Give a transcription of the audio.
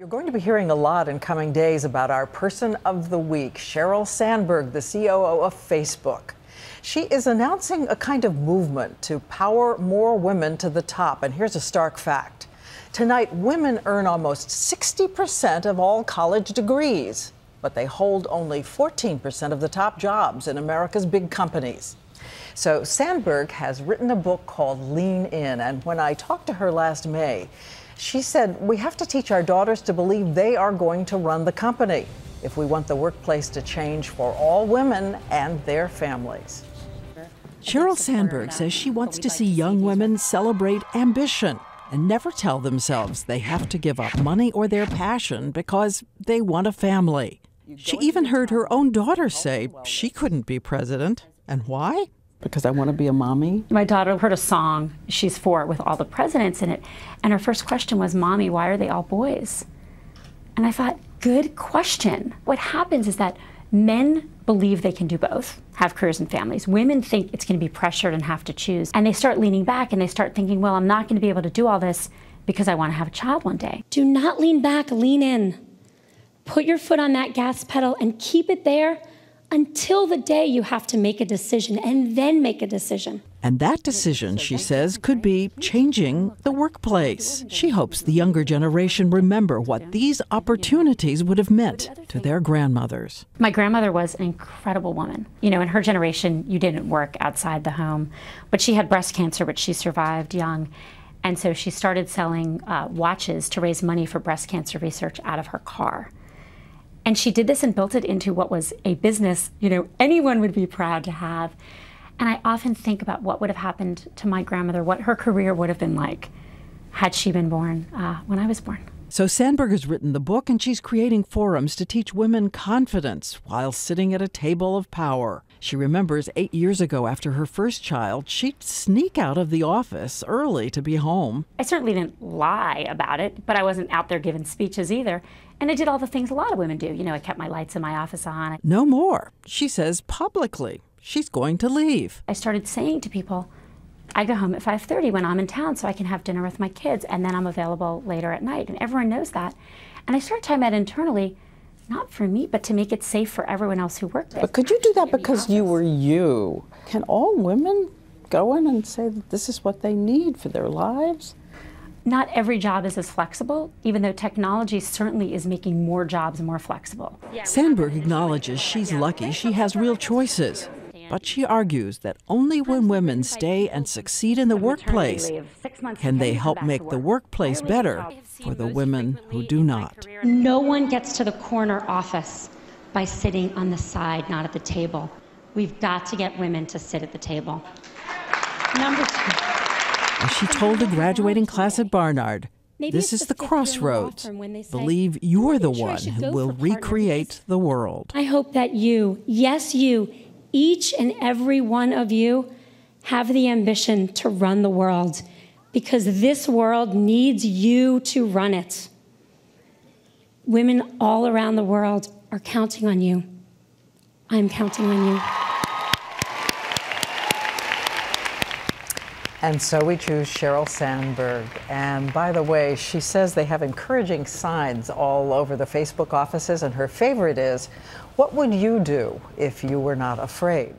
You're going to be hearing a lot in coming days about our person of the week, Sheryl Sandburg, the COO of Facebook. She is announcing a kind of movement to power more women to the top. And here's a stark fact. Tonight, women earn almost 60% of all college degrees, but they hold only 14% of the top jobs in America's big companies. So Sandburg has written a book called Lean In, and when I talked to her last May, she said we have to teach our daughters to believe they are going to run the company if we want the workplace to change for all women and their families. Sheryl Sandburg says she wants to see young women celebrate ambition and never tell themselves they have to give up money or their passion because they want a family. She even heard her own daughter say she couldn't be president. And why? Because I want to be a mommy. My daughter heard a song, she's 4, with all the presidents in it, and her first question was, "Mommy, why are they all boys?" And I thought, good question. What happens is that men believe they can do both, have careers and families. Women think it's going to be pressured and have to choose. And they start leaning back and they start thinking, well, I'm not going to be able to do all this because I want to have a child one day. Do not lean back, lean in. Put your foot on that gas pedal and keep it there until the day you have to make a decision, and then make a decision. And that decision, she says, could be changing the workplace. She hopes the younger generation remember what these opportunities would have meant to their grandmothers. My grandmother was an incredible woman. You know, in her generation, you didn't work outside the home, but she had breast cancer, which she survived young. And so she started selling watches to raise money for breast cancer research out of her car. And she did this and built it into what was a business, you know, anyone would be proud to have. And I often think about what would have happened to my grandmother, what her career would have been like had she been born when I was born. So Sandburg has written the book, and she's creating forums to teach women confidence while sitting at a table of power. She remembers 8 years ago, after her first child, she'd sneak out of the office early to be home. I certainly didn't lie about it, but I wasn't out there giving speeches either. And I did all the things a lot of women do. You know, I kept my lights in my office on. No more, she says publicly. She's going to leave. I started saying to people, I go home at 5:30 when I'm in town so I can have dinner with my kids, and then I'm available later at night. And everyone knows that. And I started talking about internally, not for me, but to make it safe for everyone else who worked there. But could you do that because you were you? Can all women go in and say that this is what they need for their lives? Not every job is as flexible, even though technology certainly is making more jobs more flexible. Sandburg acknowledges she's lucky she has real choices. But she argues that only when women stay and succeed in the workplace can they help make the workplace better for the women who do not. No one gets to the corner office by sitting on the side, not at the table. We've got to get women to sit at the table. Number 2. As she told a graduating class at Barnard, this is the crossroads. Believe you're the one who will recreate the world. I hope that you, yes you, each and every one of you have the ambition to run the world, because this world needs you to run it. Women all around the world are counting on you. I'm counting on you. And so we choose Sheryl Sandburg. And by the way, she says they have encouraging signs all over the Facebook offices, and her favorite is, "What would you do if you were not afraid?"